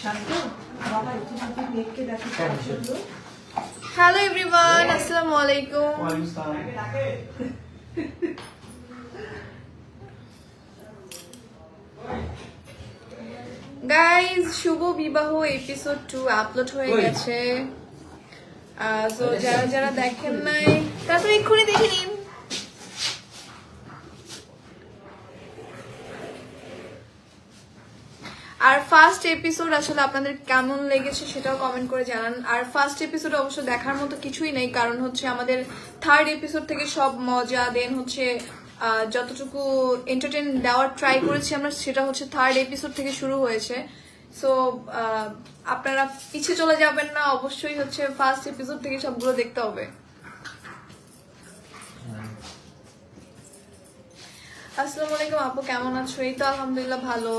Hello everyone, Assalamu alaikum. Guys, শুভ বিবাহ episode 2 upload হয়ে গেছে। সো যারা যারা দেখেন নাই তারা তো এক্ষুনি দেখে নিন। আর ফার্স্ট এপিসোড আসলে আপনাদের কেমন লেগেছে সেটাও কমেন্ট করে জানান। আর ফার্স্ট এপিসোড অবশ্য দেখার মতো কিছুই নেই, কারণ হচ্ছে আমাদের থার্ড এপিসোড থেকে সব মজা দেন হচ্ছে যতটুকু এন্টারটেইন দেওয়ার ট্রাই করেছি আমরা, সেটা হচ্ছে থার্ড এপিসোড থেকে শুরু হয়েছে। সো আপনারা পিছিয়ে চলে যাবেন না, অবশ্যই হচ্ছে ফার্স্ট এপিসোড থেকে সবগুলো দেখতে হবে। আসসালামু আলাইকুম আপু, কেমন আছো? এই তো আলহামদুলিল্লাহ ভালো।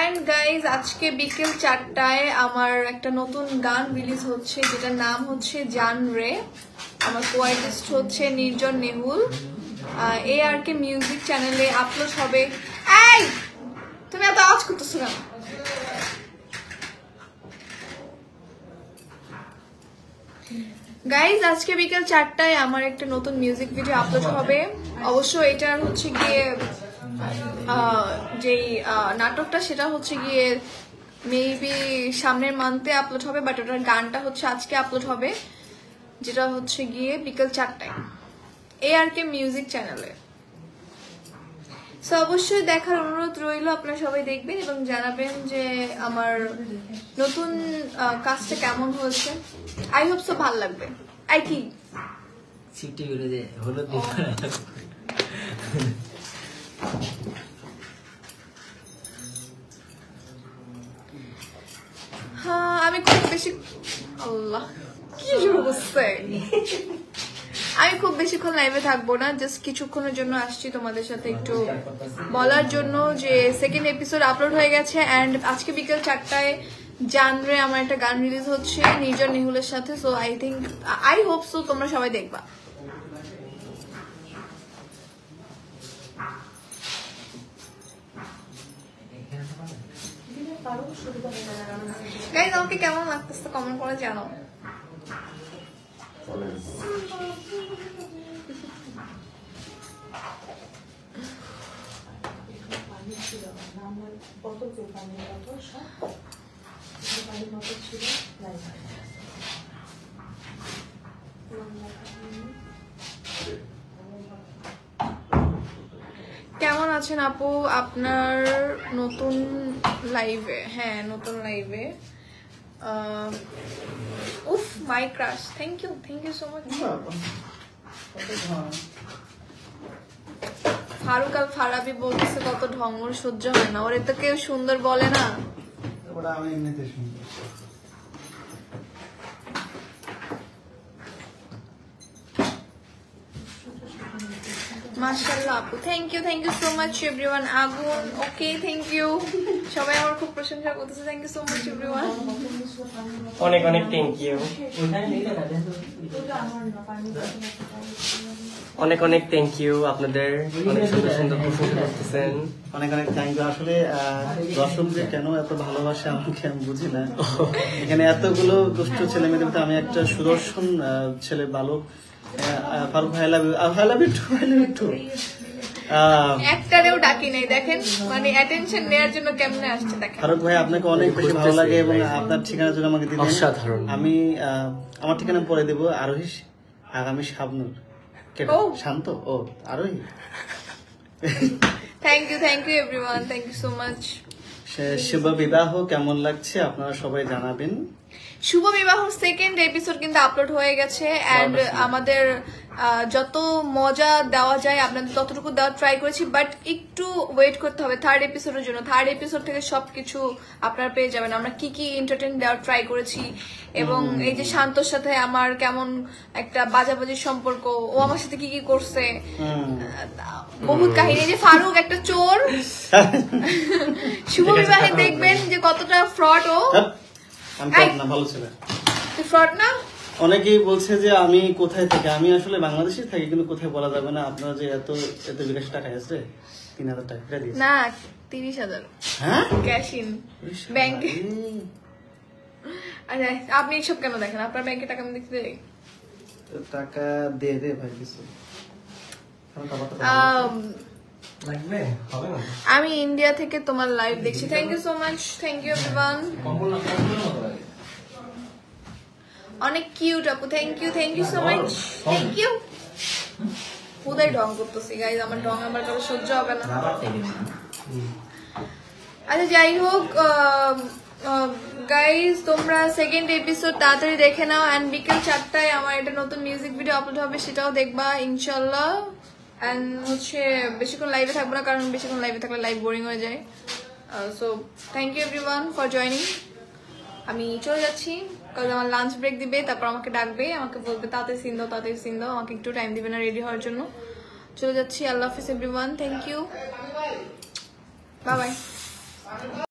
এন্ড গাইজ, আজকে বিকেল 4টায় আমার একটা নতুন গান রিলিজ হচ্ছে, যেটার নাম হচ্ছে জান রে। আমার কোয়ার্টিস্ট হচ্ছে নির্জন নেহুল। ARK মিউজিক চ্যানেলে আপলোড হবে। এই তুমি এত আওয়াজ করতেছো কেন? গাইজ, আজকে বিকেল 4টায় আমার একটা নতুন মিউজিক ভিডিও আপলোড হবে। অবশ্য এটার হচ্ছে গিয়ে যেই নাটকটা সেটা হচ্ছে গিয়ে মেবি সামনের মান্থে আপলোড হবে, বাট ওটার গানটা হচ্ছে আজকে আপলোড হবে, যেটা হচ্ছে গিয়ে বিকেল 4টায় ARK মিউজিক চ্যানেলে। সো অবশ্যই দেখার অনুরোধ রইল, আপনারা সবাই দেখবেন এবং জানাবেন যে আমার নতুন কাজটা কেমন হয়েছে। আই হোপ সো ভালো লাগবে। আই কি সিটি করে যে হলুদ দিয়ে হ্যাঁ, আমি খুব বেশি আল্লাহ কি অবস্থা, আমি খুব বেশিক্ষণ লাইভে থাকবো না, জাস্ট কিছুক্ষণের জন্য আসছি তোমাদের সাথে একটু বলার জন্য যে সেকেন্ড এপিসোড আপলোড হয়ে গেছে। অ্যান্ড আজকে বিকেল 4টায় জানরে আমার একটা গান রিলিজ হচ্ছে নির্জন নেহুলের সাথে। সো আই হোপ সো তোমরা সবাই দেখবা। গাইজ, আমাকে কেমন লাগতেছে কমেন্ট করে জানাও। কেমন আছেন আপু? আপনার নতুন লাইভে, হ্যাঁ নতুন লাইভে। উফ my crush, thank you so much. Faruk Al Farabi বলতেছে কত ঢঙ্গর সহ্য হয় না, ওরে তো কেউ সুন্দর বলে না। মাশাআল্লাহ আপু, thank you so much everyone. আগুন ওকে, থ্যাংক ইউ, সবাই আমার খুব প্রশংসা করতেছে। Thank you so much everyone, অনেক অনেক থ্যাংক ইউ, অনেক অনেক থ্যাংক ইউ আপনাদের, অনেক সুন্দর সুন্দর প্রশংসা করতেছেন। অনেক অনেক থ্যাংক ইউ। আসলে দর্শকদের কেন এত ভালোবাসে আমাকে আমি বুঝি না। এখানে এতগুলো দুষ্ট ছেলে মেয়েদের ভিতরে আমি একটা সুদর্শন ছেলে বালক। ফারুক ভাই, আই লাভ ইউ টু। একটারেও ডাকি নাই, দেখেন মানে অ্যাটেনশন নেয়ার জন্য কেমনে আসছে দেখেন। ফারুক ভাই, আপনাকে অনেক বেশি ভালো লাগে এবং আপনার ঠিকানা যদি আমাকে দিলেন অসাধারণ। আমি আমার ঠিকানা পরে দেব। আরোহী আগামী শাবনুর শান্ত ও Arohi. Thank you everyone, thank you so much. শুভ বিবাহ কেমন লাগছে আপনারা সবাই জানাবেন। শুভ বিবাহ সেকেন্ড এপিসোড কিন্তু আপলোড হয়ে গেছে এন্ড আমাদের যত মজা দেওয়া যায় আপনাদের ততটুকু দেওয়ার ট্রাই করেছি, বাট একটু ওয়েট করতে হবে থার্ড এপিসোডের জন্য। থার্ড এপিসোড থেকে সবকিছু আপনারা পেয়ে যাবেন আমরা কি কি এন্টারটেইন দেওয়ার ট্রাই করেছি। এবং এই যে শান্তর সাথে আমার কেমন একটা বাজাবাজির সম্পর্ক, ও আমার সাথে কি কি করছে, বহুত কাহিনী। এই যে ফারুক একটা চোর, শুভ বিবাহে দেখবেন যে কতটা ফ্রড ও। আমি fraud না, ভালো ছেলে। তুই ফ্রড না? অনেকেই বলছে যে আমি কোথায় থাকি, আমি আসলে বাংলাদেশে থাকি, কিন্তু কোথায় বলা যাবে না। আপনারা যে এত এত বিকাশ টাকা আছে 3,000 টাকা করে দিয়েছে। না 30,000 হ্যাঁ ক্যাশ ইন ব্যাংকে। আচ্ছা আপনি এইসব কেন দেখেন? আপনার ব্যাংকে টাকা আমি দেখতে দেই? টাকা দে দে ভাই কিছু। কারণ খাবারটা তো লাগবে হবে না। আমি ইন্ডিয়া থেকে তোমার লাইভ দেখছি। Thank you so much, thank you everyone. অনেক কিউট আপু, thank you so much, thank you. খুদাই ঢং করতেছি গাইজ, আমার ঢং আমার কাছে সহ্য হবে না। আচ্ছা যাই হোক গাইজ, তোমরা সেকেন্ড এপিসোড তাড়াতাড়ি দেখে নাও এন্ড বিকেল 4টায় আমার একটা নতুন মিউজিক ভিডিও আপলোড হবে, সেটাও দেখবা ইনশাল্লাহ। এন্ড হচ্ছে বেশিক্ষণ লাইভে থাকবো না, কারণ বেশিক্ষণ লাইভে থাকলে লাইভ বোরিং হয়ে যায়। So thank you everyone for joining. আমি চলে যাচ্ছি, কারণ আমার লাঞ্চ ব্রেক দিবে, তারপর আমাকে ডাকবে, আমাকে বলবে তাড়াতাড়ি সিন দাও, আমাকে একটু টাইম দিবে না রেডি হওয়ার জন্য। চলে যাচ্ছি, আল্লাহ হাফিজ everyone, thank you, bye by.